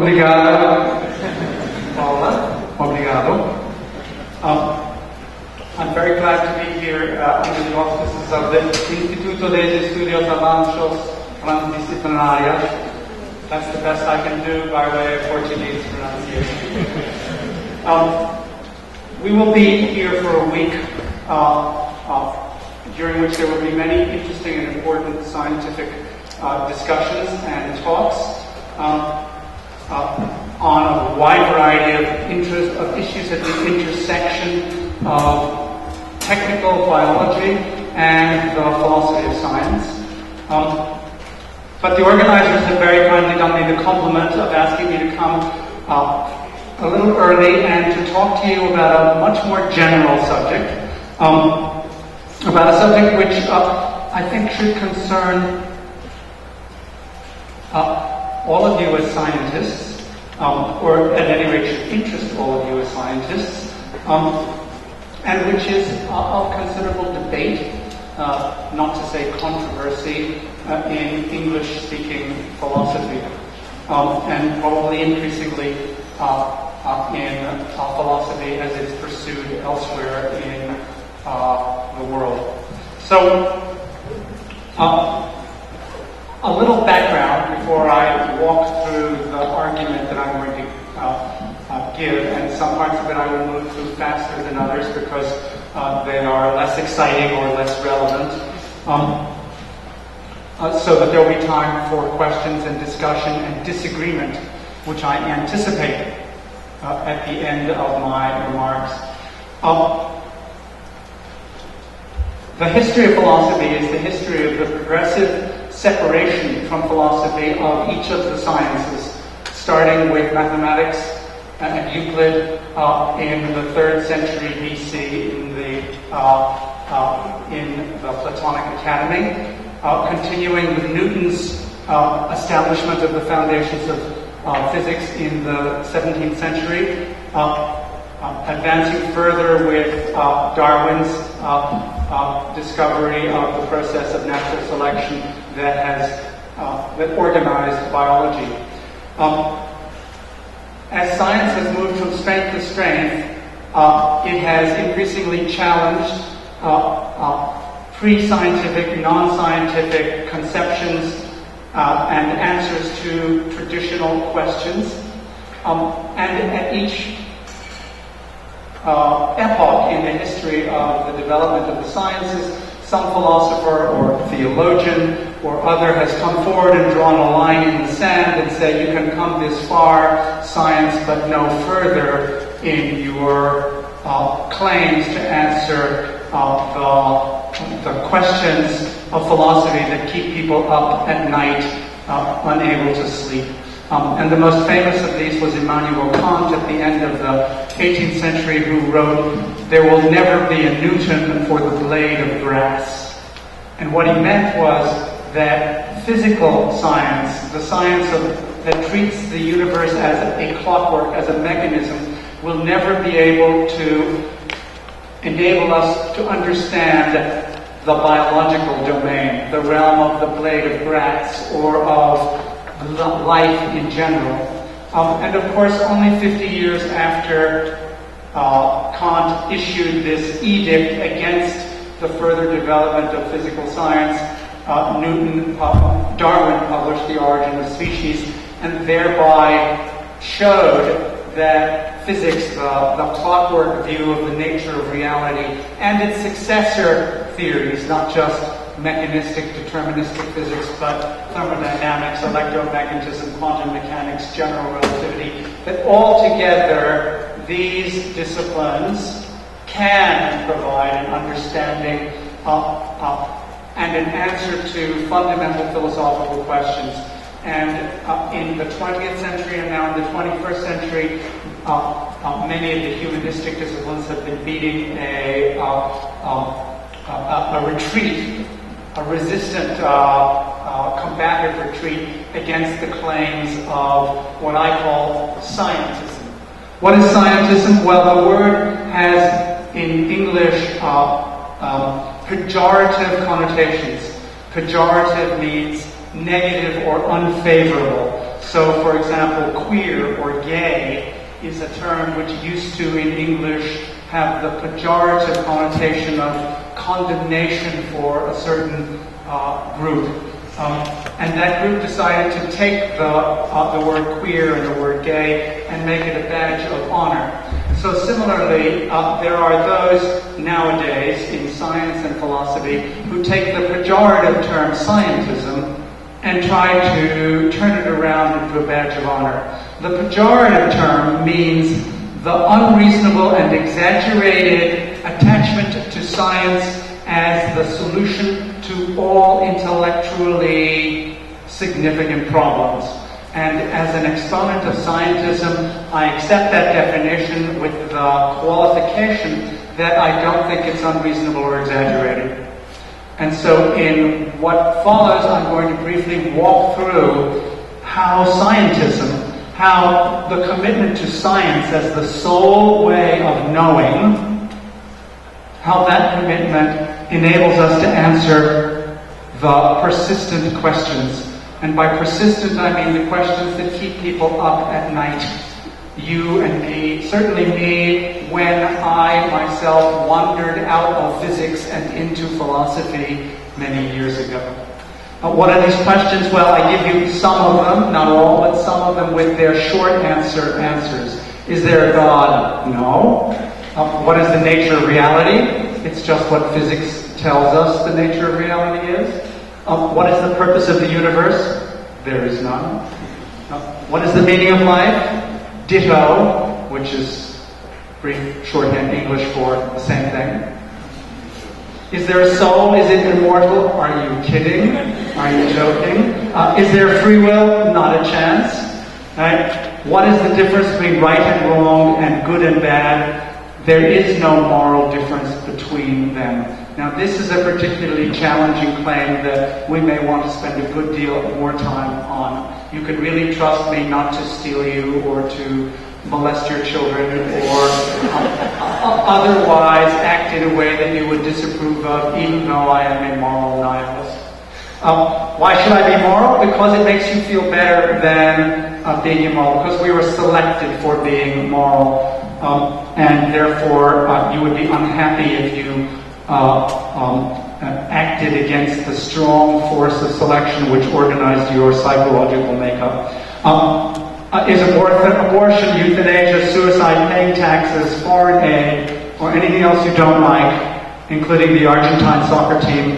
Obrigado, Paula. Obrigado. I'm very glad to be here under the auspices of the Instituto de Estudios Avançados Transdisciplinarios. That's the best I can do by way of Portuguese pronunciation. We will be here for a week, during which there will be many interesting and important scientific discussions and talks on a wide variety of issues at the intersection of technical biology and the philosophy of science. But the organizers have very kindly done me the compliment of asking me to come a little early and to talk to you about a much more general subject, about a subject which I think should concern all of you as scientists, or at any rate should interest all of you as scientists, and which is of considerable debate, not to say controversy, in English-speaking philosophy, and probably increasingly in philosophy as it's pursued elsewhere in the world. So, a little background before I walk through the argument that I'm going to give, and some parts of it I will move through faster than others because they are less exciting or less relevant, so that there will be time for questions and discussion and disagreement, which I anticipate at the end of my remarks. The history of philosophy is the history of the progressive separation from philosophy of each of the sciences, starting with mathematics and Euclid in the 3rd century BC in the Platonic Academy, continuing with Newton's establishment of the foundations of physics in the 17th century, advancing further with Darwin's discovery of the process of natural selection that organized biology. As science has moved from strength to strength, it has increasingly challenged pre-scientific, non-scientific conceptions and answers to traditional questions. And at each epoch in the history of the development of the sciences, some philosopher or theologian or other has come forward and drawn a line in the sand and said, you can come this far, science, but no further in your claims to answer the questions of philosophy that keep people up at night, unable to sleep. And the most famous of these was Immanuel Kant at the end of the 18th century, who wrote, "There will never be a Newton for the blade of grass." And what he meant was that physical science, the science that treats the universe as a clockwork, as a mechanism, will never be able to enable us to understand the biological domain, the realm of the blade of grass, or of life in general. And of course, only 50 years after Kant issued this edict against the further development of physical science, Darwin published The Origin of Species, and thereby showed that physics, the clockwork view of the nature of reality, and its successor theories, not just mechanistic, deterministic physics, but thermodynamics, electromagnetism, quantum mechanics, general relativity, that altogether these disciplines can provide an understanding and an answer to fundamental philosophical questions. And in the 20th century and now in the 21st century, many of the humanistic disciplines have been beating a retreat, a resistant, combative retreat against the claims of what I call scientism. What is scientism? Well, the word has in English pejorative connotations. Pejorative means negative or unfavorable. So, for example, queer or gay is a term which used to, in English, have the pejorative connotation of condemnation for a certain group. And that group decided to take the word queer and the word gay and make it a badge of honor. So similarly, there are those nowadays in science and philosophy who take the pejorative term scientism and try to turn it around into a badge of honor. The pejorative term means the unreasonable and exaggerated attachment to science as the solution to all intellectually significant problems. And as an exponent of scientism, I accept that definition with the qualification that I don't think it's unreasonable or exaggerated. And so in what follows, I'm going to briefly walk through how scientism, how the commitment to science as the sole way of knowing, how that commitment enables us to answer the persistent questions. And by persistent, I mean the questions that keep people up at night. You and me, certainly me, when I myself wandered out of physics and into philosophy many years ago. What are these questions? Well, I give you some of them, not all, but some of them with their short answers. Is there a God? No. What is the nature of reality? It's just what physics tells us the nature of reality is. What is the purpose of the universe? There is none. What is the meaning of life? Ditto, which is brief shorthand English for the same thing. Is there a soul? Is it immortal? Are you kidding? Are you joking? Is there free will? Not a chance. Right? What is the difference between right and wrong and good and bad? There is no moral difference between them. Now, this is a particularly challenging claim that we may want to spend a good deal more time on. You can really trust me not to steal you or to molest your children or otherwise act in a way that you would disapprove of, even though I am a moral nihilist. Why should I be moral? Because it makes you feel better than being immoral, because we were selected for being moral. And therefore, you would be unhappy if you acted against the strong force of selection which organized your psychological makeup. Is abortion, euthanasia, suicide, paying taxes, foreign aid, or anything else you don't like, including the Argentine soccer team,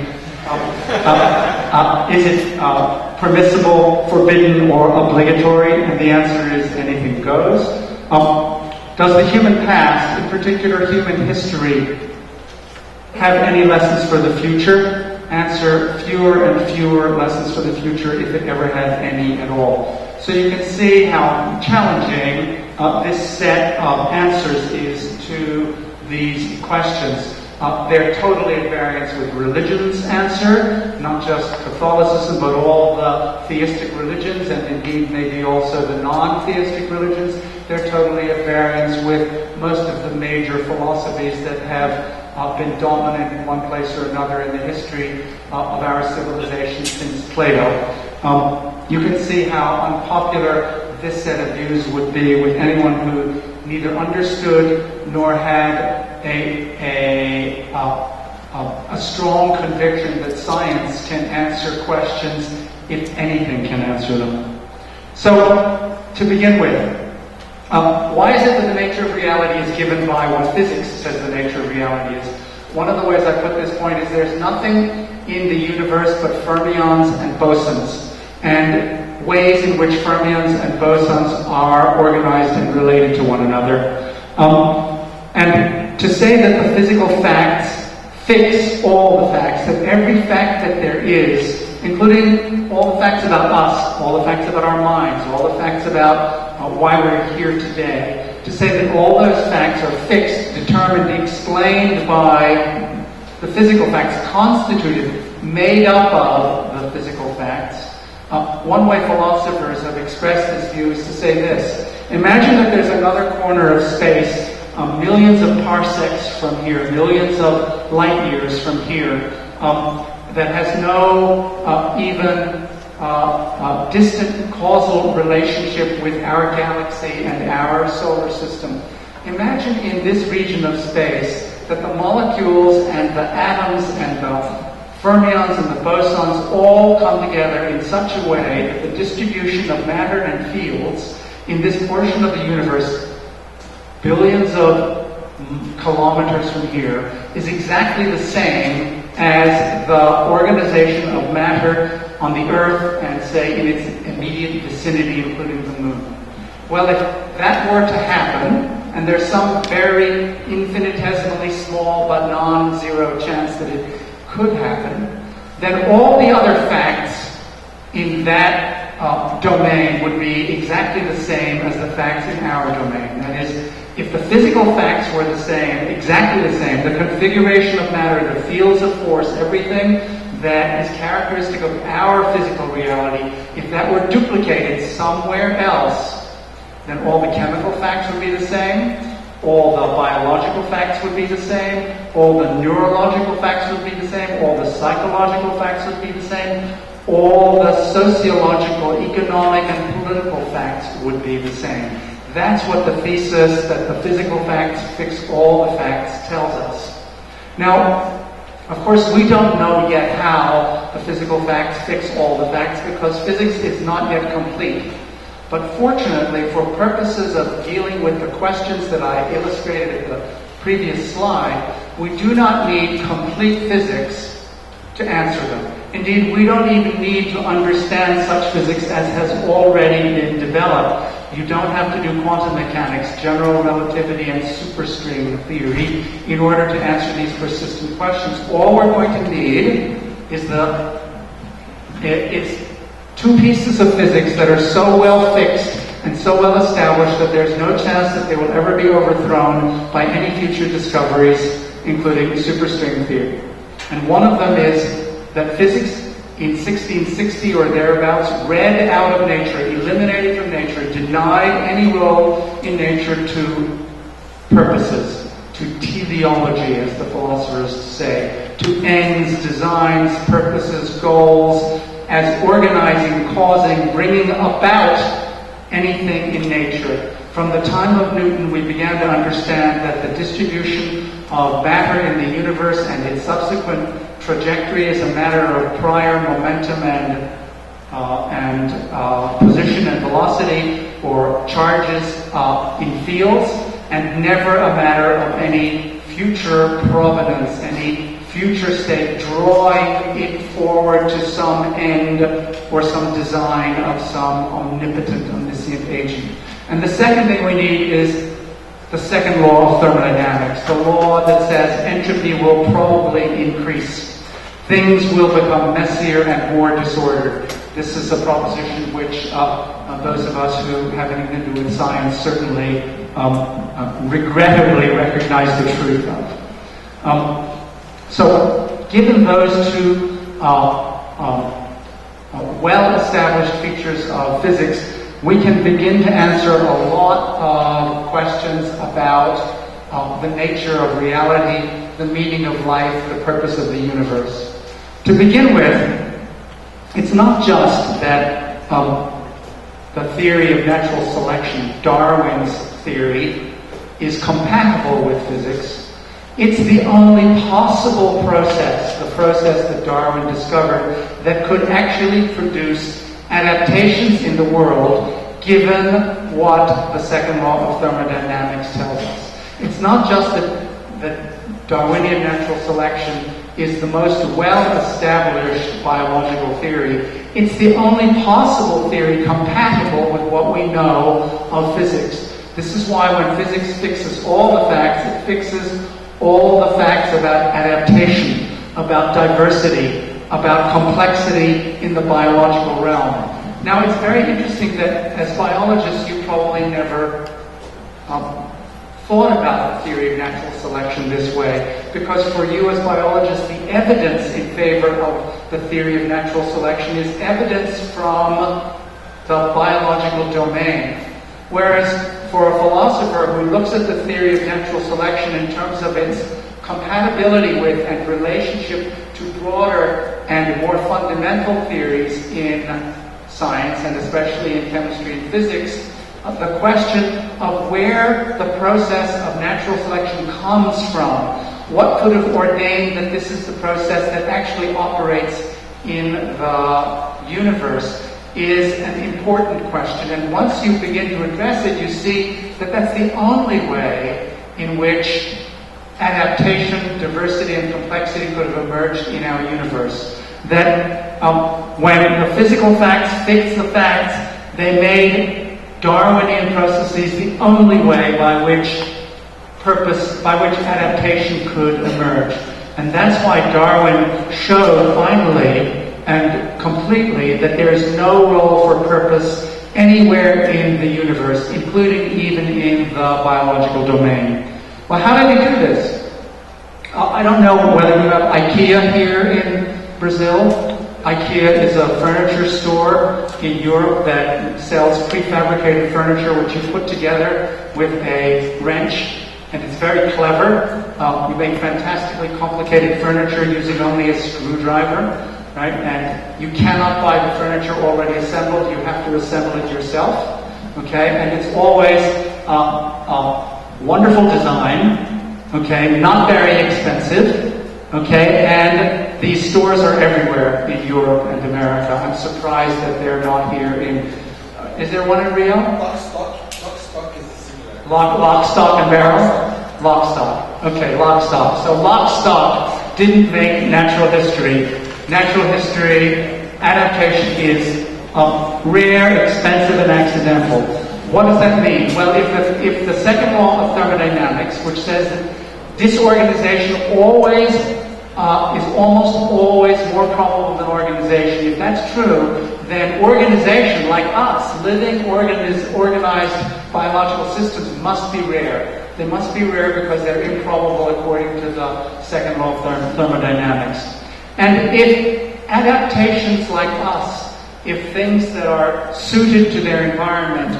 is it permissible, forbidden, or obligatory? And the answer is anything goes. Does the human past, in particular human history, have any lessons for the future? Answer, fewer and fewer lessons for the future, if it ever has any at all. So you can see how challenging this set of answers is to these questions. They're totally at variance with religion's answer, not just Catholicism, but all the theistic religions, and indeed maybe also the non-theistic religions. They're totally at variance with most of the major philosophies that have been dominant in one place or another in the history of our civilization since Plato. You can see how unpopular this set of views would be with anyone who neither understood nor had a strong conviction that science can answer questions if anything can answer them. So, to begin with, why is it that the nature of reality is given by what physics says the nature of reality is? One of the ways I put this point is there's nothing in the universe but fermions and bosons, and ways in which fermions and bosons are organized and related to one another. And to say that the physical facts fix all the facts, that every fact that there is, including all the facts about us, all the facts about our minds, all the facts about why we're here today, to say that all those facts are fixed, determined, explained by the physical facts, constituted, made up of the physical facts. One way philosophers have expressed this view is to say this. Imagine that there's another corner of space, millions of parsecs from here, millions of light years from here, that has no even distant causal relationship with our galaxy and our solar system. Imagine in this region of space that the molecules and the atoms and the fermions and the bosons all come together in such a way that the distribution of matter and fields in this portion of the universe, billions of kilometers from here, is exactly the same as the organization of matter on the Earth and, say, in its immediate vicinity, including the Moon. Well, if that were to happen, and there's some very infinitesimally small but non-zero chance that it could happen, then all the other facts in that domain would be exactly the same as the facts in our domain. That is, if the physical facts were the same, exactly the same, the configuration of matter, the fields of force, everything that is characteristic of our physical reality, if that were duplicated somewhere else, then all the chemical facts would be the same, all the biological facts would be the same, all the neurological facts would be the same, all the psychological facts would be the same, all the sociological, economic, and political facts would be the same. That's what the thesis that the physical facts fix all the facts tells us. Now, of course, we don't know yet how the physical facts fix all the facts because physics is not yet complete. But fortunately, for purposes of dealing with the questions that I illustrated in the previous slide, we do not need complete physics to answer them. Indeed, we don't even need to understand such physics as has already been developed. You don't have to do quantum mechanics, general relativity, and superstring theory in order to answer these persistent questions. All we're going to need is two pieces of physics that are so well fixed and so well established that there's no chance that they will ever be overthrown by any future discoveries, including superstring theory. And one of them is that physics in 1660 or thereabouts read out of nature, eliminated from nature, denied any role in nature to purposes, to teleology, as the philosophers say, to ends, designs, purposes, goals, as organizing, causing, bringing about anything in nature. From the time of Newton, we began to understand that the distribution of matter in the universe and its subsequent trajectory is a matter of prior momentum and position and velocity or charges in fields, and never a matter of any future provenance, any future state drawing it forward to some end or some design of some omnipotent, omniscient agent. And the second thing we need is the second law of thermodynamics, the law that says entropy will probably increase. Things will become messier and more disordered. This is a proposition which those of us who have anything to do with science certainly regrettably recognize the truth of. So, given those two well-established features of physics, we can begin to answer a lot of questions about the nature of reality, the meaning of life, the purpose of the universe. To begin with, it's not just that the theory of natural selection, Darwin's theory, is compatible with physics. It's the only possible process, the process that Darwin discovered, that could actually produce adaptations in the world given what the second law of thermodynamics tells us. It's not just that Darwinian natural selection is the most well-established biological theory. It's the only possible theory compatible with what we know of physics. This is why when physics fixes all the facts, it fixes all the facts about adaptation, about diversity, about complexity in the biological realm. Now, it's very interesting that as biologists, you probably never thought about the theory of natural selection this way, because for you as biologists, the evidence in favor of the theory of natural selection is evidence from the biological domain. Whereas for a philosopher who looks at the theory of natural selection in terms of its compatibility with and relationship to broader and more fundamental theories in science, and especially in chemistry and physics, the question of where the process of natural selection comes from. What could have ordained that this is the process that actually operates in the universe is an important question. And once you begin to address it, you see that that's the only way in which adaptation, diversity, and complexity could have emerged in our universe. That when the physical facts fixed the facts, they made Darwinian processes the only way by which adaptation could emerge. And that's why Darwin showed finally and completely that there is no role for purpose anywhere in the universe, including even in the biological domain. Well, how did he do this? I don't know whether you have IKEA here in Brazil. IKEA is a furniture store in Europe that sells prefabricated furniture which you put together with a wrench, and it's very clever. You make fantastically complicated furniture using only a screwdriver. Right? And you cannot buy the furniture already assembled, you have to assemble it yourself. Okay? And it's always wonderful design, okay, not very expensive, okay, and these stores are everywhere in Europe and America. I'm surprised that they're not here in, is there one in Rio? Lock, stock is similar. Lock, stock, and barrel? Lock, stock. Okay, lock, stock. So lock, stock didn't make natural history. Natural history adaptation is rare, expensive, and accidental. What does that mean? Well, if the second law of thermodynamics, which says that disorganization always is almost always more probable than organization, if that's true, then organization, like us, living, organized biological systems, must be rare. They must be rare because they're improbable according to the second law of thermodynamics. And if adaptations like us, if things that are suited to their environment,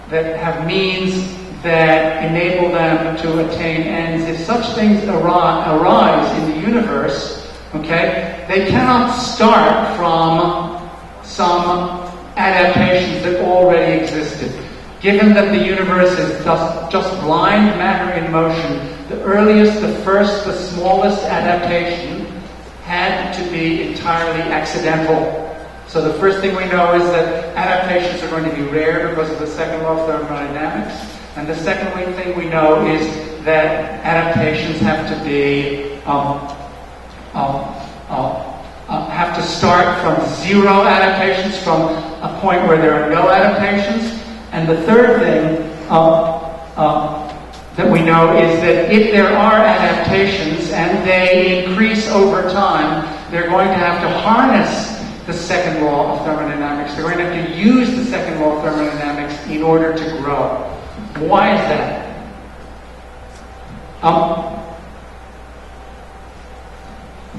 that have means that enable them to attain ends, if such things arise in the universe, okay, they cannot start from some adaptations that already existed. Given that the universe is just blind matter in motion, the earliest, the first, the smallest adaptation had to be entirely accidental. So the first thing we know is that adaptations are going to be rare because of the second law of thermodynamics. And the second thing we know is that adaptations have to be have to start from zero adaptations, from a point where there are no adaptations. And the third thing that we know is that if there are adaptations and they increase over time, they're going to have to harness the second law of thermodynamics. They're going to have to use the second law of thermodynamics in order to grow. Why is that?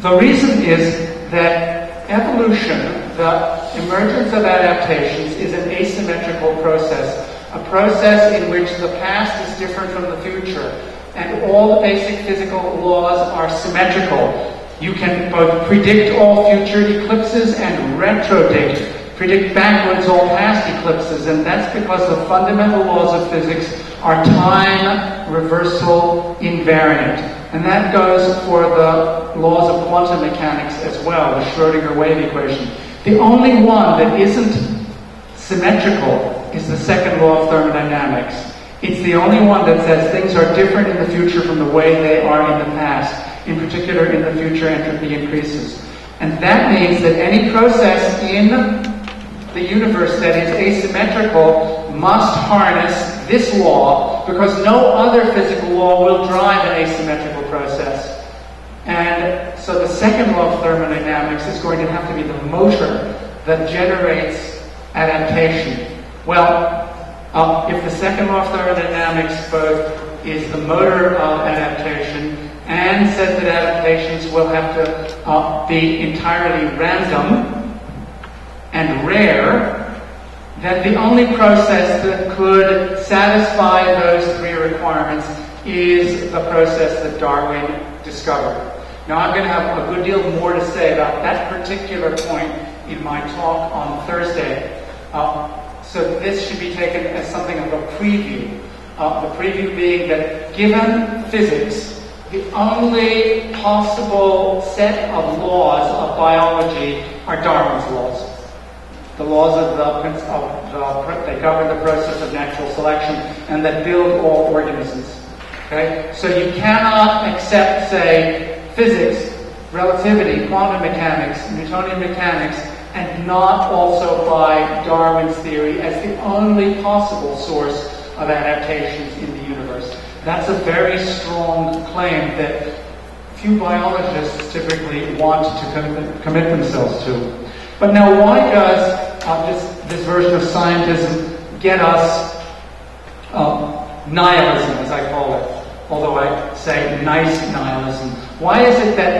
The reason is that evolution, the emergence of adaptations, is an asymmetrical process. A process in which the past is different from the future, and all the basic physical laws are symmetrical. You can both predict all future eclipses and predict backwards all past eclipses, and that's because the fundamental laws of physics are time reversal invariant. And that goes for the laws of quantum mechanics as well, the Schrödinger wave equation. The only one that isn't symmetrical is the second law of thermodynamics. It's the only one that says things are different in the future from the way they are in the past. In particular, in the future, entropy increases. And that means that any process in the universe that is asymmetrical must harness this law, because no other physical law will drive an asymmetrical process. And so the second law of thermodynamics is going to have to be the motor that generates adaptation. Well, if the second law of thermodynamics both is the motor of adaptation and says that adaptations will have to be entirely random and rare, then the only process that could satisfy those three requirements is the process that Darwin discovered. Now I'm going to have a good deal more to say about that particular point in my talk on Thursday. So this should be taken as something of a preview. The preview being that given physics, the only possible set of laws of biology are Darwin's laws. The laws that govern the process of natural selection and that build all organisms. Okay? So you cannot accept, say, physics, relativity, quantum mechanics, Newtonian mechanics, and not also buy Darwin's theory as the only possible source of adaptations in the universe. That's a very strong claim that few biologists typically want to commit themselves to. But now why does this version of scientism get us nihilism, as I call it, although I say nice nihilism? Why is it that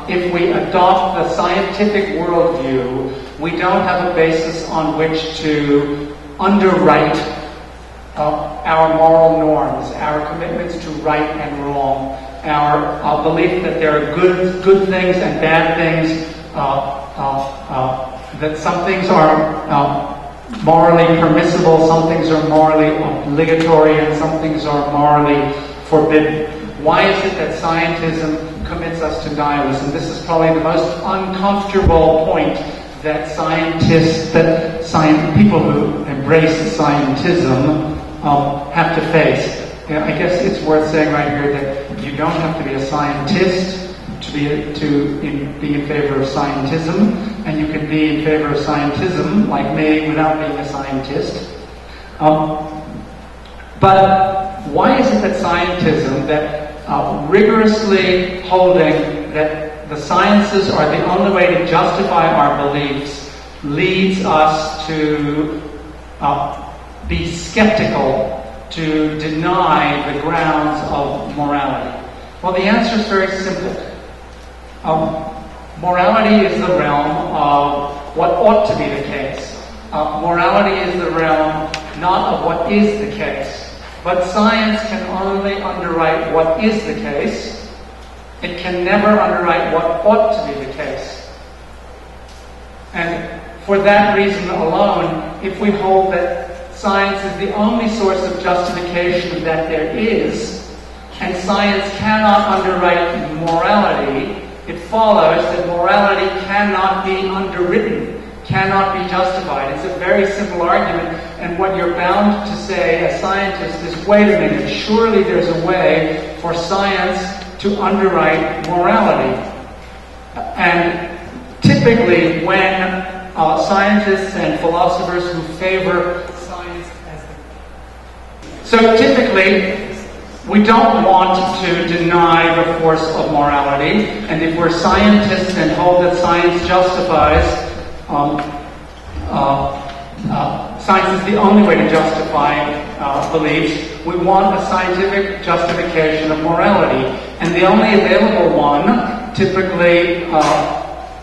if we adopt the scientific worldview, we don't have a basis on which to underwrite our moral norms, our commitments to right and wrong, our belief that there are good things and bad things, that some things are morally permissible, some things are morally obligatory, and some things are morally forbidden? Why is it that scientism commits us to nihilism? This is probably the most uncomfortable point that people who embrace scientism have to face. I guess it's worth saying right here that you don't have to be a scientist to be in favor of scientism, and you can be in favor of scientism, like me, without being a scientist. But why is it that scientism, that rigorously holding that the sciences are the only way to justify our beliefs, leads us to be skeptical, to deny the grounds of morality? Well, the answer is very simple. Morality is the realm of what ought to be the case. Morality is the realm not of what is the case. But science can only underwrite what is the case. It can never underwrite what ought to be the case. And for that reason alone, if we hold that science is the only source of justification that there is, and science cannot underwrite morality, it follows that morality cannot be underwritten, cannot be justified. It's a very simple argument, and what you're bound to say as scientists is, wait a minute, surely there's a way for science to underwrite morality. And typically when scientists and philosophers who favor science as so typically we don't want to deny the force of morality, and if we're scientists and hold that science justifies, science is the only way to justify beliefs, we want a scientific justification of morality. And the only available one, typically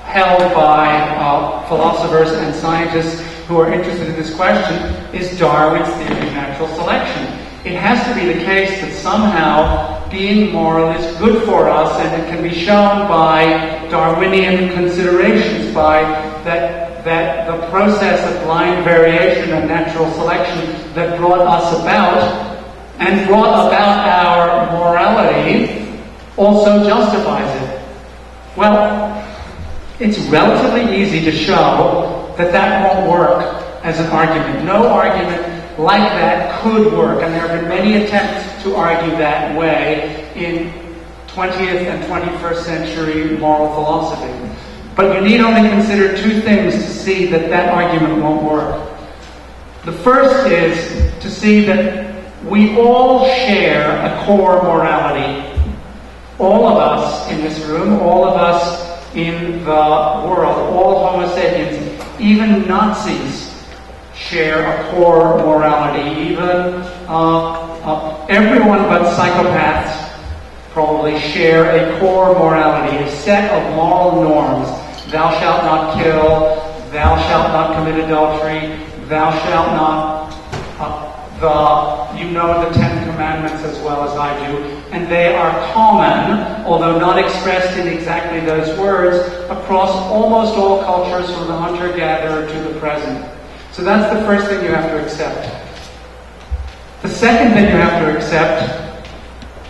held by philosophers and scientists who are interested in this question, is Darwin's theory of natural selection. It has to be the case that somehow being moral is good for us, and it can be shown by Darwinian considerations, by that the process of blind variation and natural selection that brought us about and brought about our morality also justifies it. Well, it's relatively easy to show that won't work as an argument. No argument like that could work, and there have been many attempts to argue that way in 20th and 21st century moral philosophy. But you need only consider two things to see that argument won't work. The first is to see that we all share a core morality. All of us in this room, all of us in the world, all Homo sapiens, even Nazis, share a core morality. Even everyone but psychopaths probably share a core morality, a set of moral norms. Thou shalt not kill, thou shalt not commit adultery, thou shalt not You know the Ten Commandments as well as I do, and they are common, although not expressed in exactly those words, across almost all cultures from the hunter-gatherer to the present. So that's the first thing you have to accept. The second thing you have to accept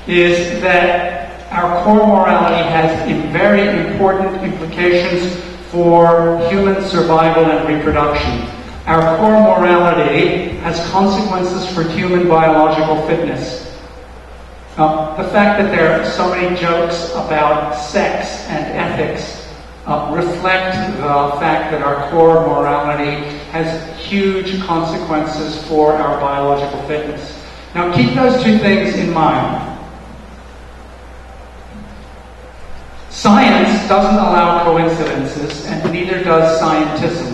is that our core morality has very important implications for human survival and reproduction. Our core morality has consequences for human biological fitness. The fact that there are so many jokes about sex and ethics reflect the fact that our core morality has huge consequences for our biological fitness. Now keep those two things in mind. Science doesn't allow coincidences, and neither does scientism.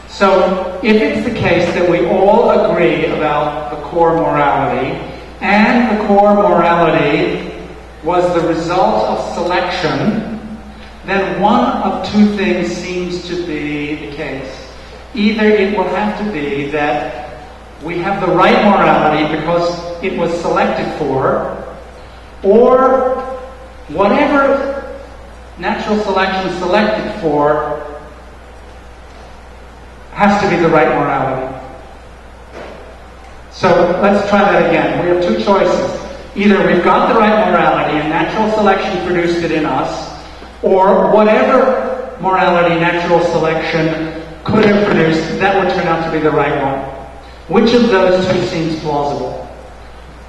So, if it's the case that we all agree about the core morality, and the core morality was the result of selection, then one of two things seems to be the case. Either it will have to be that we have the right morality because it was selected for, or whatever natural selection selected for has to be the right morality. So let's try that again. We have two choices. Either we've got the right morality and natural selection produced it in us, or whatever morality natural selection could have produced, that would turn out to be the right one. Which of those two seems plausible?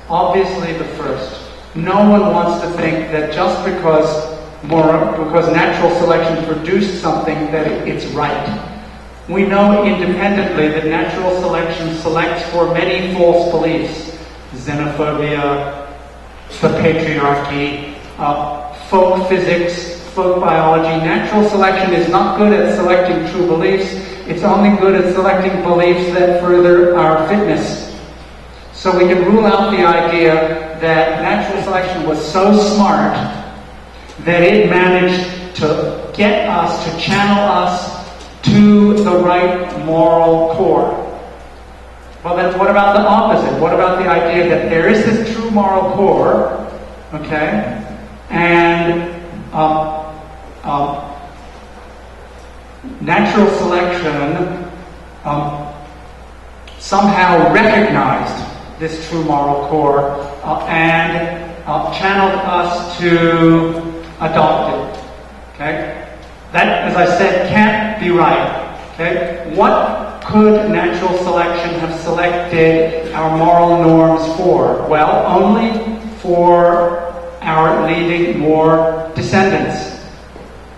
Obviously the first. No one wants to think that just because natural selection produced something that it's right. We know independently that natural selection selects for many false beliefs. Xenophobia, the patriarchy, folk physics, folk biology. Natural selection is not good at selecting true beliefs. It's only good at selecting beliefs that further our fitness. So we can rule out the idea that natural selection was so smart that it managed to get us, to channel us to the right moral core. Well then what about the opposite? What about the idea that there is this true moral core, okay, and natural selection somehow recognized this true moral core and channeled us to adopt it, okay? That, as I said, can't be right. Okay? What could natural selection have selected our moral norms for? Well, only for our leading more descendants.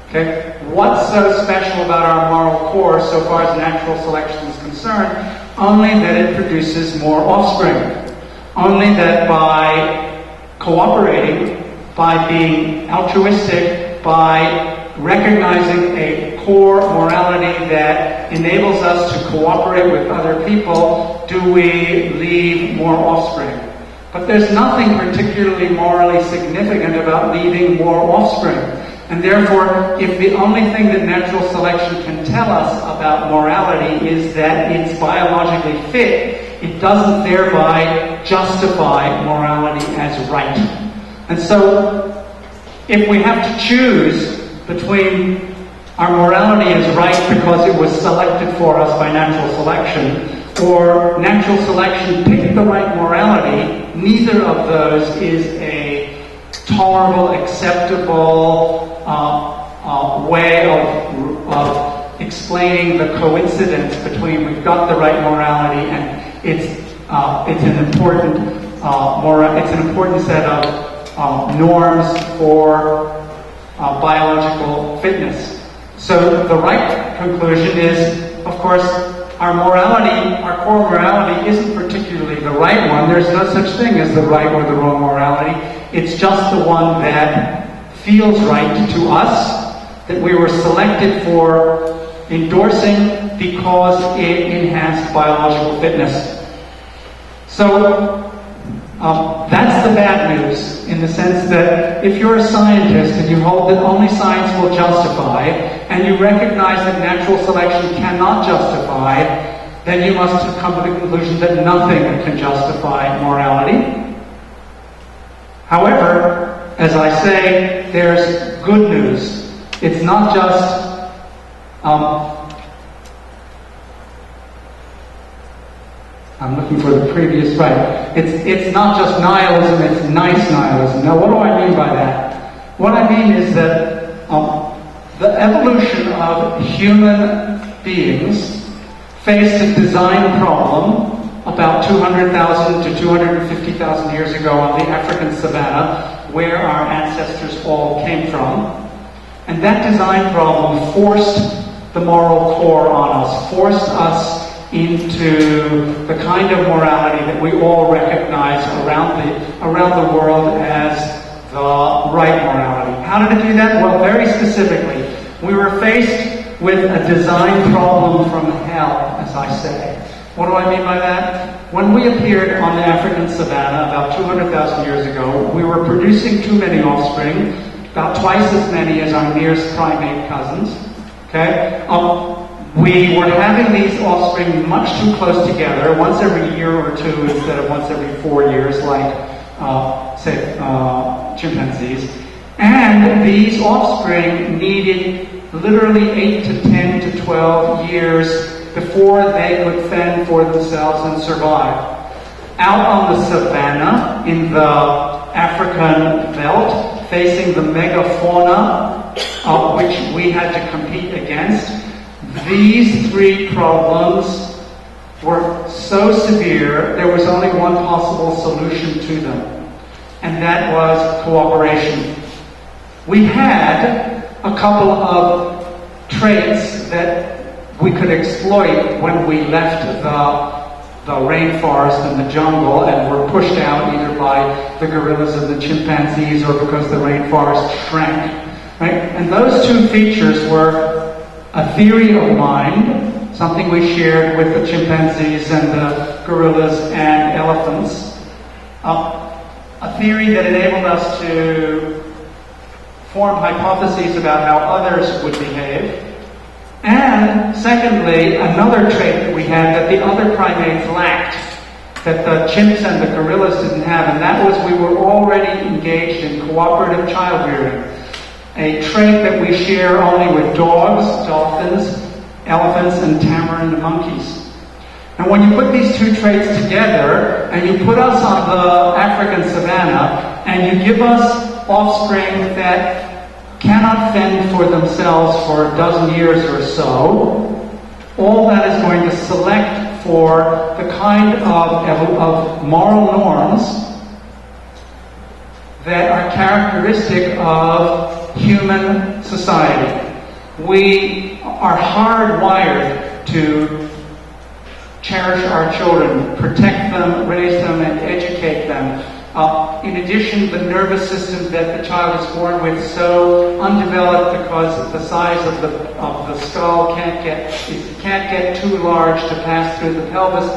Okay? What's so special about our moral core so far as natural selection is concerned? Only that it produces more offspring. Only that by cooperating, by being altruistic, by recognizing a core morality that enables us to cooperate with other people, do we leave more offspring. But there's nothing particularly morally significant about leaving more offspring. And therefore, if the only thing that natural selection can tell us about morality is that it's biologically fit, it doesn't thereby justify morality as right. And so, if we have to choose between our morality is right because it was selected for us by natural selection, or natural selection picked the right morality, neither of those is a tolerable, acceptable way of explaining the coincidence between we've got the right morality and it's an important set of norms for biological fitness. So the right conclusion is, of course, our morality, our core morality isn't particularly the right one. There's no such thing as the right or the wrong morality. It's just the one that feels right to us, that we were selected for endorsing because it enhanced biological fitness. So that's the bad news, in the sense that if you're a scientist and you hold that only science will justify, and you recognize that natural selection cannot justify, then you must come to the conclusion that nothing can justify morality. However, as I say, there's good news. It's not just I'm looking for the previous slide. It's not just nihilism, it's nice nihilism. Now, what do I mean by that? What I mean is that the evolution of human beings faced a design problem about 200,000 to 250,000 years ago on the African savannah, where our ancestors all came from. And that design problem forced the moral core on us, forced us into the kind of morality that we all recognize around the world as the right morality. How did it do that? Well, very specifically, we were faced with a design problem from hell, as I say. What do I mean by that? When we appeared on the African savannah about 200,000 years ago, we were producing too many offspring, about twice as many as our nearest primate cousins. Okay? We were having these offspring much too close together, once every year or two instead of once every 4 years, like, say, chimpanzees. And these offspring needed literally 8 to 10 to 12 years before they could fend for themselves and survive. Out on the savannah, in the African belt, facing the megafauna which we had to compete against, these three problems were so severe, there was only one possible solution to them, and that was cooperation. We had a couple of traits that we could exploit when we left the rainforest and the jungle and were pushed out either by the gorillas and the chimpanzees or because the rainforest shrank. Right? And those two features were a theory of mind, something we shared with the chimpanzees and the gorillas and elephants, a theory that enabled us to form hypotheses about how others would behave. And secondly, another trait that we had that the other primates lacked, that the chimps and the gorillas didn't have, and that was we were already engaged in cooperative child rearing. A trait that we share only with dogs, dolphins, elephants, and tamarin monkeys. And when you put these two traits together, and you put us on the African savannah, and you give us offspring that cannot fend for themselves for a dozen years or so, all that is going to select for the kind of moral norms that are characteristic of human society. We are hardwired to cherish our children, protect them, raise them, and educate them. In addition, the nervous system that the child is born with, so undeveloped because the size of the skull can't get too large to pass through the pelvis,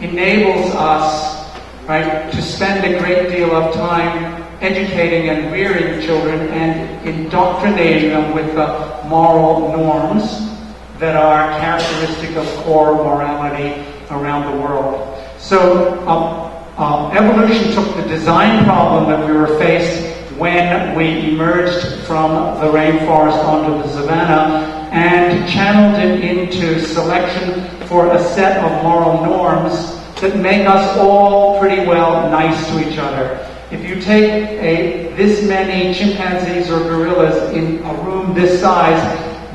enables us, right, to spend a great deal of time educating and rearing children and indoctrinating them with the moral norms that are characteristic of core morality around the world. So evolution took the design problem that we were faced when we emerged from the rainforest onto the savannah and channeled it into selection for a set of moral norms that make us all pretty well nice to each other. If you take this many chimpanzees or gorillas in a room this size,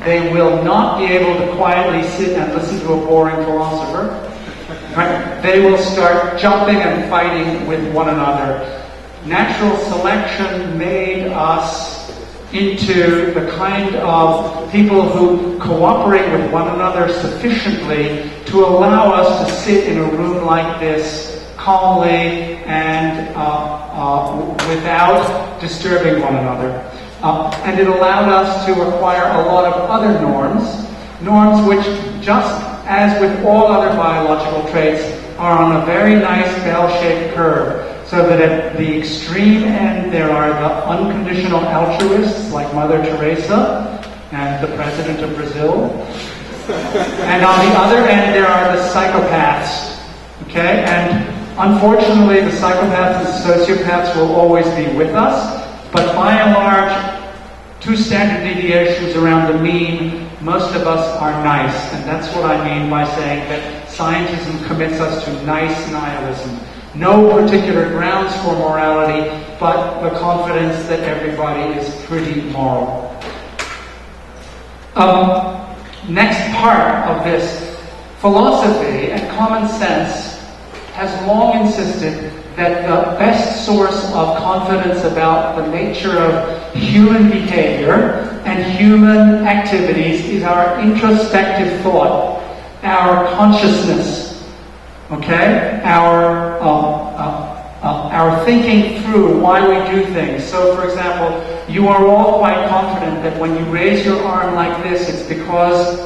they will not be able to quietly sit and listen to a boring philosopher. Right? They will start jumping and fighting with one another. Natural selection made us into the kind of people who cooperate with one another sufficiently to allow us to sit in a room like this calmly and without disturbing one another. And it allowed us to acquire a lot of other norms which, just as with all other biological traits, are on a very nice bell-shaped curve. So that at the extreme end there are the unconditional altruists like Mother Teresa and the President of Brazil. And on the other end, there are the psychopaths. Okay? And unfortunately, the psychopaths and sociopaths will always be with us. But by and large, 2 standard deviations around the mean, most of us are nice. And that's what I mean by saying that scientism commits us to nice nihilism. No particular grounds for morality, but the confidence that everybody is pretty moral. Next part of this, philosophy and common sense has long insisted that the best source of confidence about the nature of human behavior and human activities is our introspective thought, our consciousness, okay? Our thinking through why we do things. So, for example, you are all quite confident that when you raise your arm like this, it's because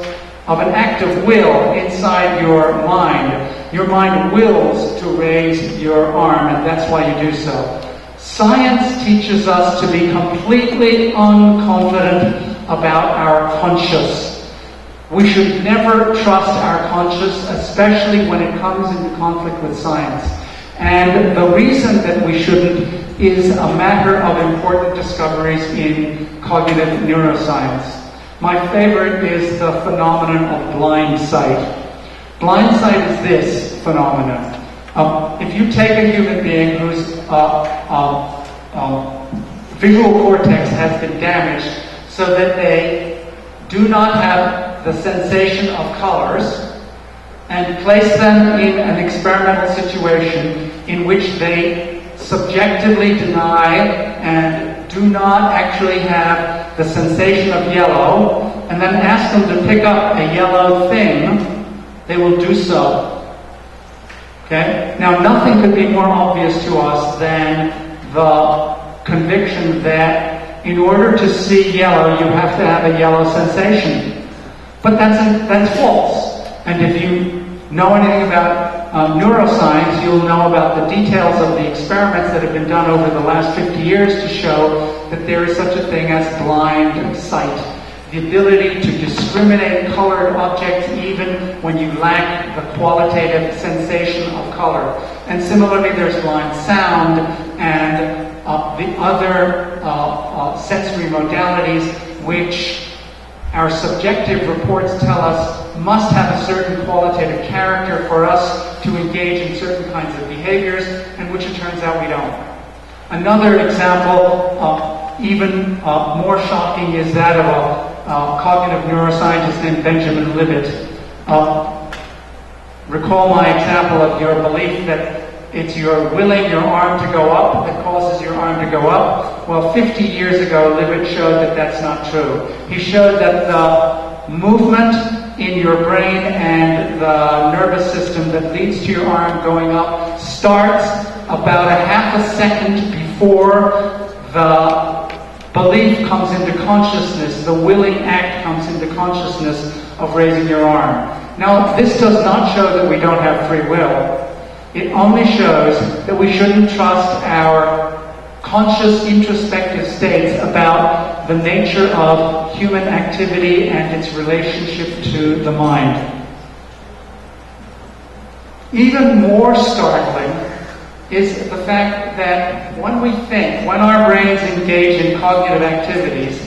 of an act of will inside your mind. Your mind wills to raise your arm, and that's why you do so. Science teaches us to be completely unconfident about our conscious. We should never trust our conscious, especially when it comes into conflict with science. And the reason that we shouldn't is a matter of important discoveries in cognitive neuroscience. My favorite is the phenomenon of blind sight. Blind sight is this phenomenon. If you take a human being whose visual cortex has been damaged so that they do not have the sensation of colors, and place them in an experimental situation in which they subjectively deny and do not actually have the sensation of yellow, and then ask them to pick up a yellow thing, they will do so. Okay? Now, nothing could be more obvious to us than the conviction that in order to see yellow, you have to have a yellow sensation. But that's false. And if you know anything about neuroscience, you'll know about the details of the experiments that have been done over the last 50 years to show that there is such a thing as blind sight. The ability to discriminate colored objects even when you lack the qualitative sensation of color. And similarly, there's blind sound and the other sensory modalities which our subjective reports tell us must have a certain qualitative character for us to engage in certain kinds of behaviors, and which it turns out we don't. Another example, even more shocking, is that of a cognitive neuroscientist named Benjamin Libet. Recall my example of your belief that it's your willing your arm to go up that causes your arm to go up. Well, 50 years ago, Libet showed that that's not true. He showed that the movement in your brain and the nervous system that leads to your arm going up starts about a half a second before the belief comes into consciousness, the willing act comes into consciousness of raising your arm. Now, this does not show that we don't have free will. It only shows that we shouldn't trust our conscious introspective states about the nature of human activity and its relationship to the mind. Even more startling is the fact that when we think, when our brains engage in cognitive activities,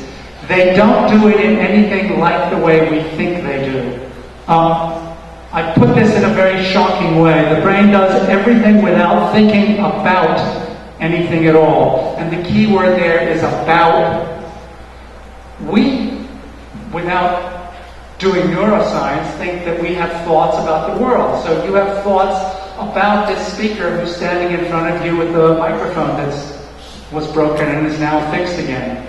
they don't do it in anything like the way we think they do. I put this in a very shocking way. The brain does everything without thinking about anything at all. And the key word there is about. We, without doing neuroscience, think that we have thoughts about the world. So you have thoughts about this speaker who's standing in front of you with the microphone that was broken and is now fixed again.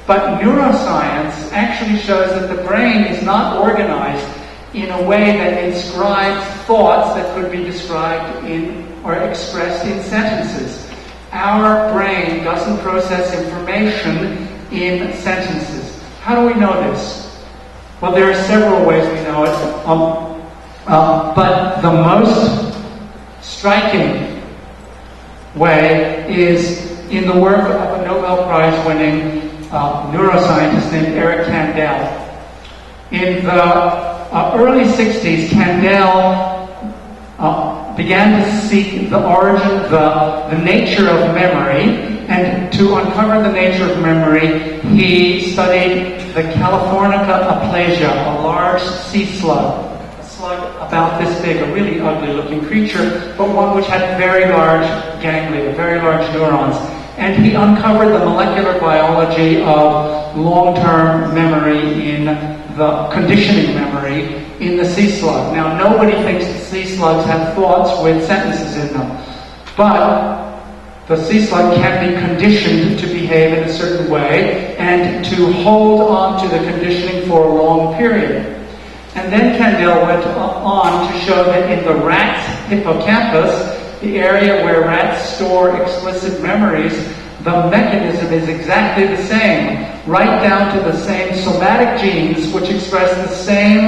But neuroscience actually shows that the brain is not organized in a way that inscribes thoughts that could be described in or expressed in sentences. Our brain doesn't process information in sentences. How do we know this? Well, there are several ways we know it, but the most striking way is in the work of a Nobel Prize-winning neuroscientist named Eric Kandel. In the early 60s, Candell began to seek the origin, the nature of memory, and to uncover the nature of memory, he studied the Californica aplasia, a large sea slug. A slug about this big, a really ugly looking creature, but one which had very large ganglia, very large neurons. And he uncovered the molecular biology of long-term memory in the conditioning memory in the sea slug. Now, nobody thinks that sea slugs have thoughts with sentences in them, but the sea slug can be conditioned to behave in a certain way and to hold on to the conditioning for a long period. And then Candell went on to show that in the rat's hippocampus, the area where rats store explicit memories, the mechanism is exactly the same, right down to the same somatic genes which express the same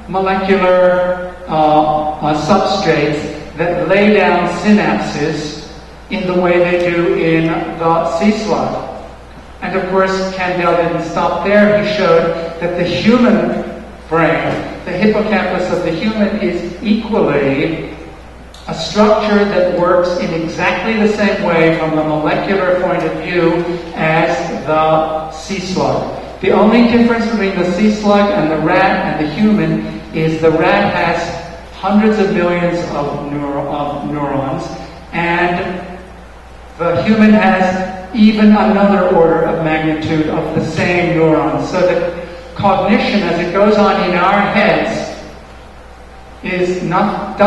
molecular substrates that lay down synapses in the way they do in the sea slug. And of course, Candell didn't stop there. He showed that the human brain, the hippocampus of the human, is equally a structure that works in exactly the same way from the molecular point of view as the sea slug. The only difference between the sea slug and the rat and the human is the rat has hundreds of millions of neurons, and the human has even another order of magnitude of the same neurons. So that cognition, as it goes on in our heads, does not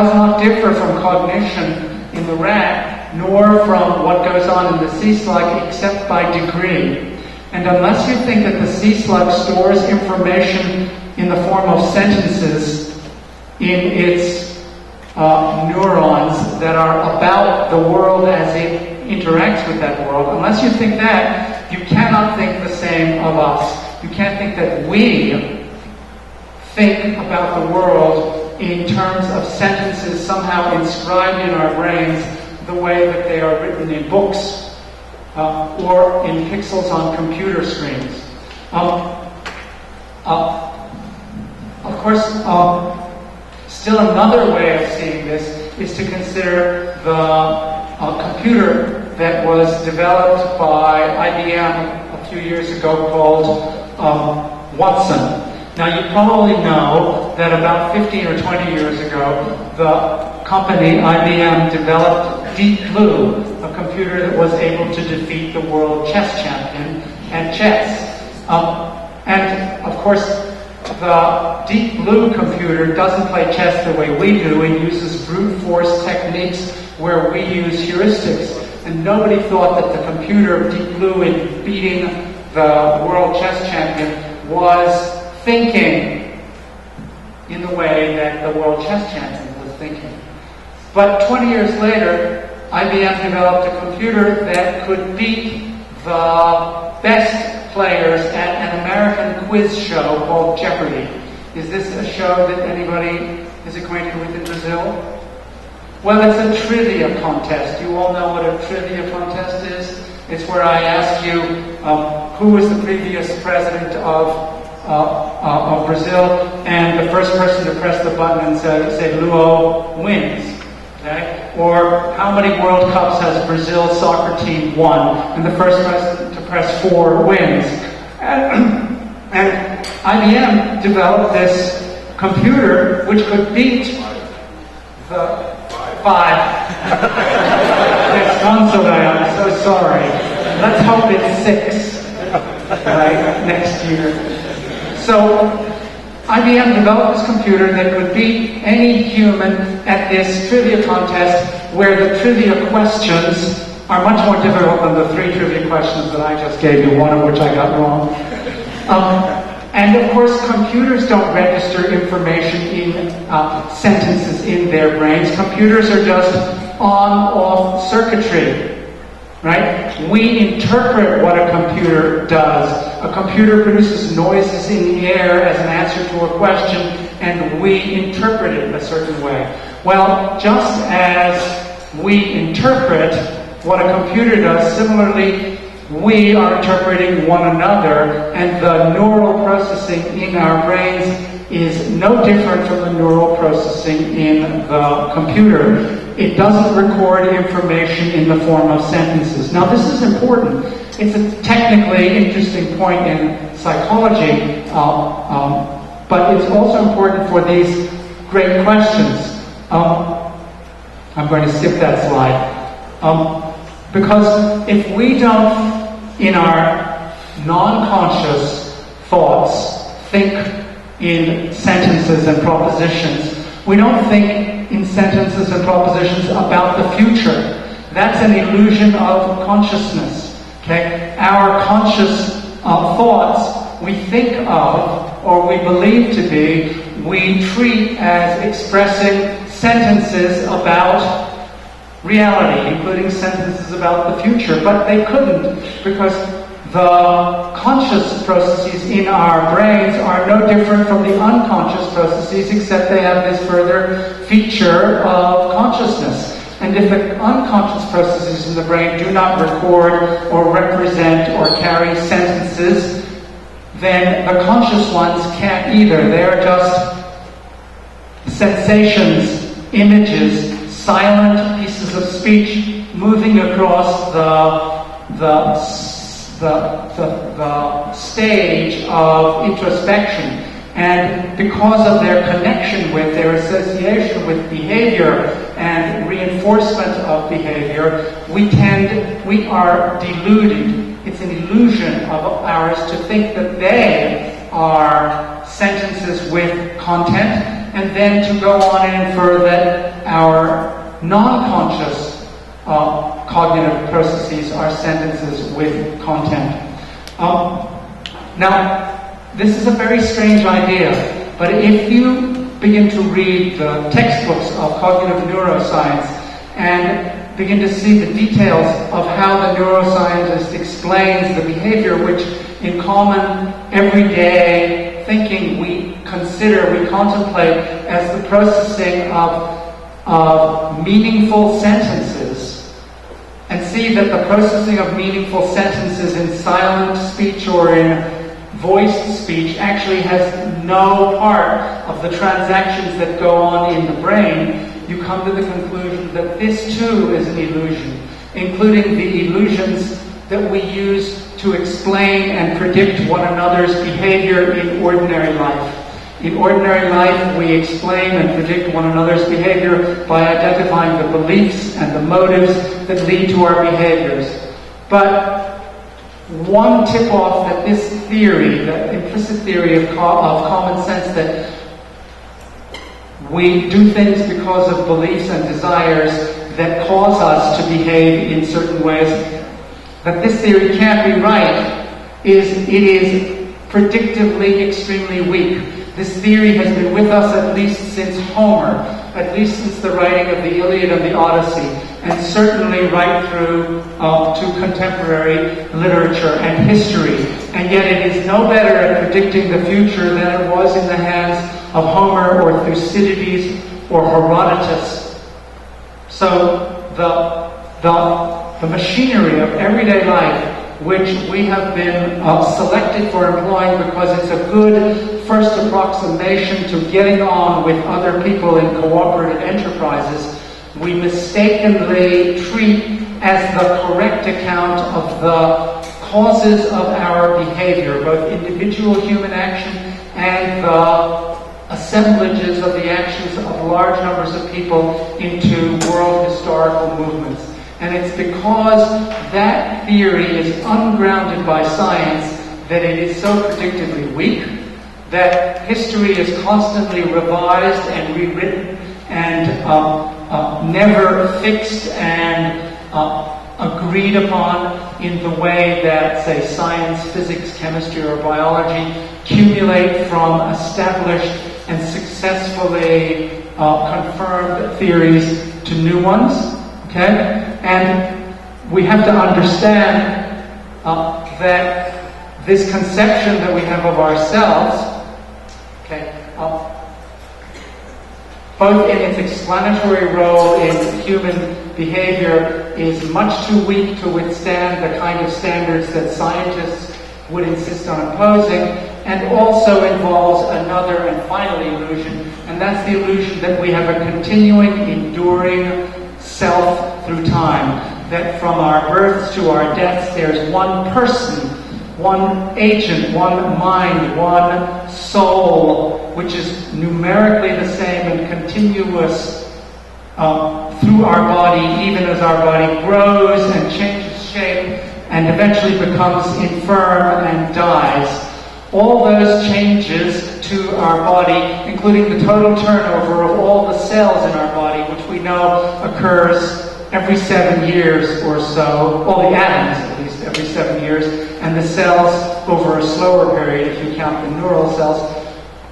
differ from cognition in the rat, nor from what goes on in the sea slug, except by degree. And unless you think that the sea slug stores information in the form of sentences in its neurons that are about the world as it interacts with that world, unless you think that, you cannot think the same of us. You can't think that we think about the world in terms of sentences somehow inscribed in our brains the way that they are written in books or in pixels on computer screens. Of course, still another way of seeing this is to consider the computer that was developed by IBM a few years ago called Watson. Now, you probably know that about 15 or 20 years ago, the company IBM developed Deep Blue, a computer that was able to defeat the world chess champion at chess. And, of course, the Deep Blue computer doesn't play chess the way we do. It uses brute force techniques where we use heuristics. And nobody thought that the computer of Deep Blue in beating the world chess champion was thinking in the way that the world chess champion was thinking. But 20 years later, IBM developed a computer that could beat the best players at an American quiz show called Jeopardy! Is this a show that anybody is acquainted with in Brazil? Well, it's a trivia contest. You all know what a trivia contest is? It's where I ask you who was the previous president of Brazil, and the first person to press the button and say Luo wins. Okay? Or how many World Cups has Brazil's soccer team won? And the first person to press 4 wins. And IBM developed this computer which could beat the 5. It's console, I'm so sorry. Let's hope it's 6 right, next year. So IBM developed this computer that could beat any human at this trivia contest where the trivia questions are much more difficult than the 3 trivia questions that I just gave you, one of which I got wrong. And of course, computers don't register information in sentences in their brains. Computers are just on-off circuitry. Right? We interpret what a computer does. A computer produces noises in the air as an answer to a question, and we interpret it a certain way. Well, just as we interpret what a computer does, similarly, we are interpreting one another, and the neural processing in our brains is no different from the neural processing in the computer. It doesn't record information in the form of sentences. Now, this is important. It's a technically interesting point in psychology, but it's also important for these great questions. I'm going to skip that slide. Because if we don't, in our non-conscious thoughts, think in sentences and propositions, we don't think in sentences and propositions about the future. That's an illusion of consciousness. Okay? Our conscious thoughts we think of, or we believe to be, we treat as expressing sentences about reality, including sentences about the future, but they couldn't, because the conscious processes in our brains are no different from the unconscious processes, except they have this further feature of consciousness. And if the unconscious processes in the brain do not record or represent or carry sentences, then the conscious ones can't either. They're just sensations, images, silent pieces of speech moving across the stage of introspection. And because of their connection with, their association with behavior and reinforcement of behavior, we are deluded. It's an illusion of ours to think that they are sentences with content, and then to go on and infer that our non-conscious cognitive processes are sentences with content. Now, this is a very strange idea, but if you begin to read the textbooks of cognitive neuroscience and begin to see the details of how the neuroscientist explains the behavior, which in common everyday thinking we contemplate as the processing of meaningful sentences, and see that the processing of meaningful sentences in silent speech or in voiced speech actually has no part of the transactions that go on in the brain, you come to the conclusion that this too is an illusion, including the illusions that we use to explain and predict one another's behavior in ordinary life. In ordinary life, we explain and predict one another's behavior by identifying the beliefs and the motives that lead to our behaviors. But one tip-off that this theory, the implicit theory of common sense, that we do things because of beliefs and desires that cause us to behave in certain ways, that this theory can't be right, it is predictively extremely weak. This theory has been with us at least since Homer, at least since the writing of the Iliad and the Odyssey, and certainly right through to contemporary literature and history. And yet it is no better at predicting the future than it was in the hands of Homer or Thucydides or Herodotus. So the machinery of everyday life, which we have been selected for employing because it's a good first approximation to getting on with other people in cooperative enterprises, we mistakenly treat as the correct account of the causes of our behavior, both individual human action and the assemblages of the actions of large numbers of people into world historical movements. And it's because that theory is ungrounded by science that it is so predictably weak, that history is constantly revised and rewritten and never fixed and agreed upon in the way that, say, science, physics, chemistry, or biology accumulate from established and successfully confirmed theories to new ones. Okay? And we have to understand that this conception that we have of ourselves, okay, both in its explanatory role in human behavior is much too weak to withstand the kind of standards that scientists would insist on imposing, and also involves another and final illusion, and that's the illusion that we have a continuing, enduring self through time, that from our births to our deaths there's one person, one agent, one mind, one soul, which is numerically the same and continuous through our body, even as our body grows and changes shape and eventually becomes infirm and dies. All those changes to our body, including the total turnover of all the cells in our body, which we know occurs every 7 years or so, all the atoms at least every 7 years, and the cells over a slower period if you count the neural cells.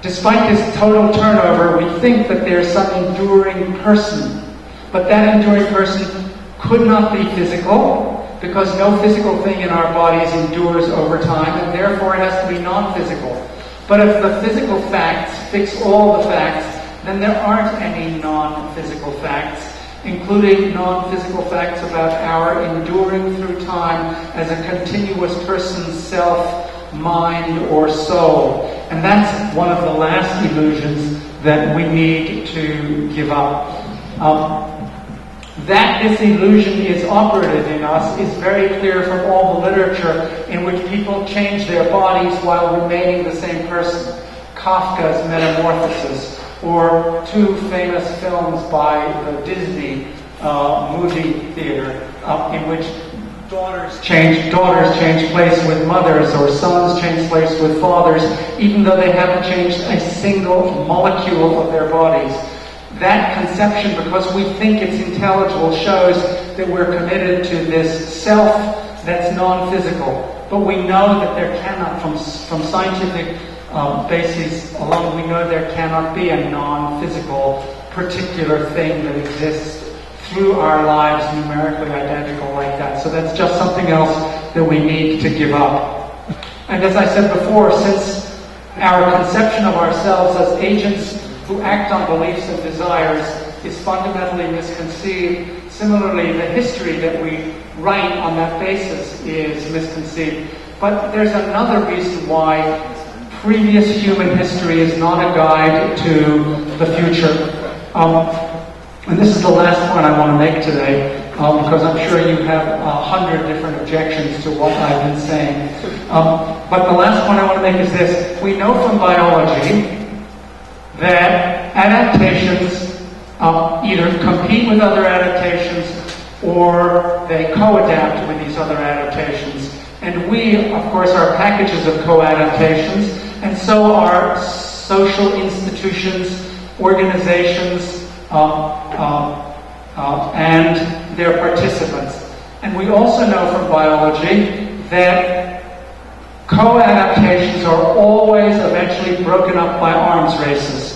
Despite this total turnover, we think that there's some enduring person. But that enduring person could not be physical, because no physical thing in our bodies endures over time, and therefore it has to be non-physical. But if the physical facts fix all the facts, then there aren't any non-physical facts, including non-physical facts about our enduring through time as a continuous person's self, mind, or soul. And that's one of the last illusions that we need to give up. That this illusion is operative in us is very clear from all the literature in which people change their bodies while remaining the same person. Kafka's Metamorphosis, or two famous films by the Disney movie theater, in which daughters change place with mothers, or sons change place with fathers, even though they haven't changed a single molecule of their bodies. That conception, because we think it's intelligible, shows that we're committed to this self that's non-physical. But we know that there cannot, from scientific bases alone, we know there cannot be a non-physical particular thing that exists through our lives numerically identical like that. So that's just something else that we need to give up. And as I said before, since our conception of ourselves as agents who act on beliefs and desires is fundamentally misconceived, similarly the history that we write on that basis is misconceived. But there's another reason why previous human history is not a guide to the future. And this is the last point I want to make today, because I'm sure you have 100 different objections to what I've been saying. But the last point I want to make is this. We know from biology that adaptations either compete with other adaptations or they co-adapt with these other adaptations. And we, of course, are packages of co-adaptations, and so are social institutions, organizations, and their participants. And we also know from biology that co-adaptations are always eventually broken up by arms races.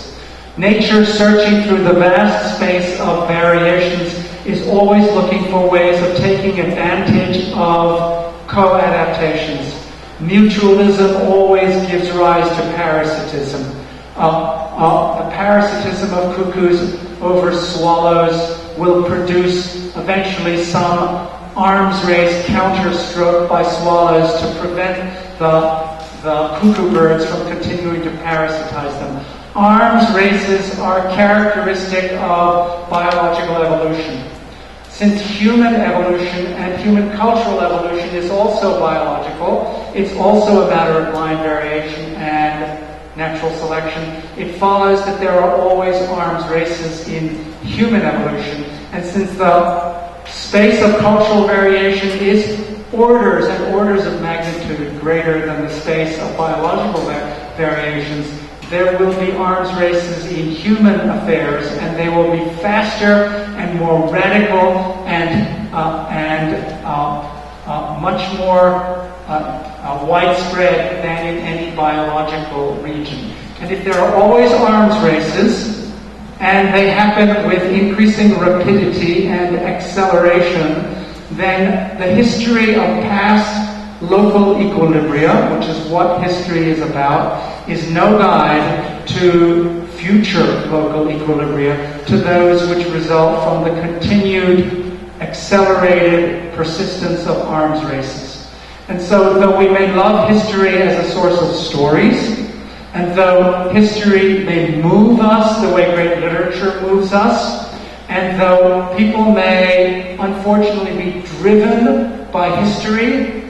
Nature, searching through the vast space of variations, is always looking for ways of taking advantage of co-adaptations. Mutualism always gives rise to parasitism. The parasitism of cuckoos over swallows will produce eventually some arms race counterstroke by swallows to prevent the cuckoo birds from continuing to parasitize them. Arms races are characteristic of biological evolution. Since human evolution and human cultural evolution is also biological, it's also a matter of line variation and natural selection, it follows that there are always arms races in human evolution. And since the space of cultural variation is orders and orders of magnitude greater than the space of biological variations, there will be arms races in human affairs, and they will be faster and more radical and much more widespread than in any biological region. And if there are always arms races, and they happen with increasing rapidity and acceleration, then the history of past local equilibria, which is what history is about, is no guide to future local equilibria, to those which result from the continued accelerated persistence of arms races. And so, though we may love history as a source of stories, and though history may move us the way great literature moves us, and though people may unfortunately be driven by history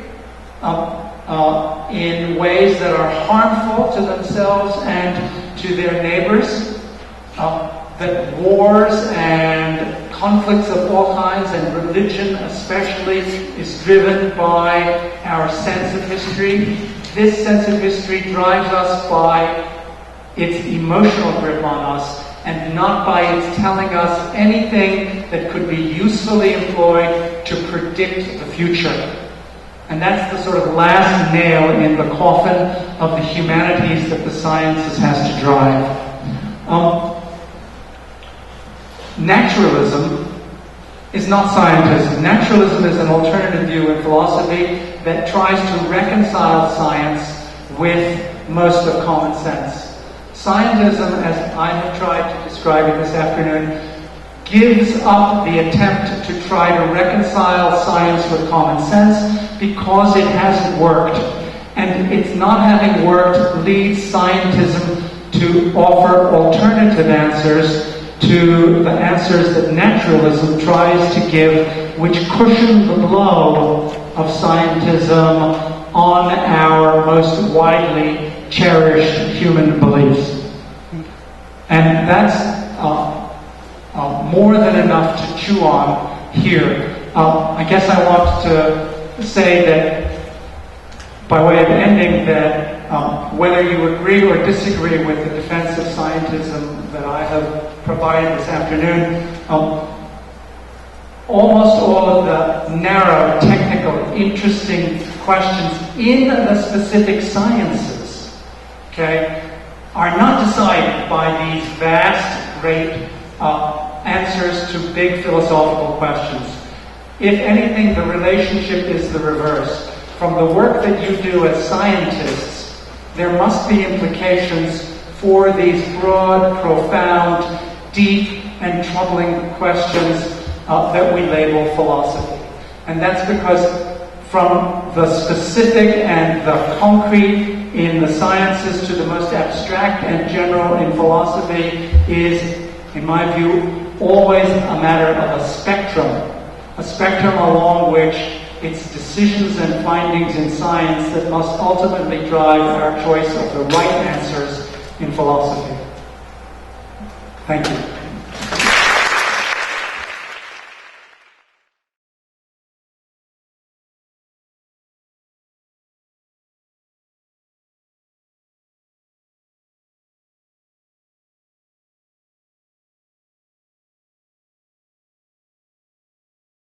in ways that are harmful to themselves and to their neighbors, that wars and conflicts of all kinds, and religion especially, is driven by our sense of history. This sense of history drives us by its emotional grip on us, and not by its telling us anything that could be usefully employed to predict the future. And that's the sort of last nail in the coffin of the humanities that the sciences has to drive. Naturalism is not scientism. Naturalism is an alternative view in philosophy that tries to reconcile science with most of common sense. Scientism, as I have tried to describe it this afternoon, gives up the attempt to try to reconcile science with common sense because it hasn't worked. And its not having worked leads scientism to offer alternative answers to the answers that naturalism tries to give, which cushion the blow of scientism on our most widely cherished human beliefs. And that's more than enough to chew on here. I guess I want to say that, by way of ending, that whether you agree or disagree with the defense of scientism that I have provided this afternoon, almost all of the narrow, technical, interesting questions in the specific sciences, are not decided by these vast, great answers to big philosophical questions. If anything, the relationship is the reverse. From the work that you do as scientists, there must be implications for these broad, profound, deep, and troubling questions that we label philosophy. And that's because from the specific and the concrete in the sciences to the most abstract and general in philosophy is, in my view, always a matter of a spectrum along which it's decisions and findings in science that must ultimately drive our choice of the right answers in philosophy. Thank you.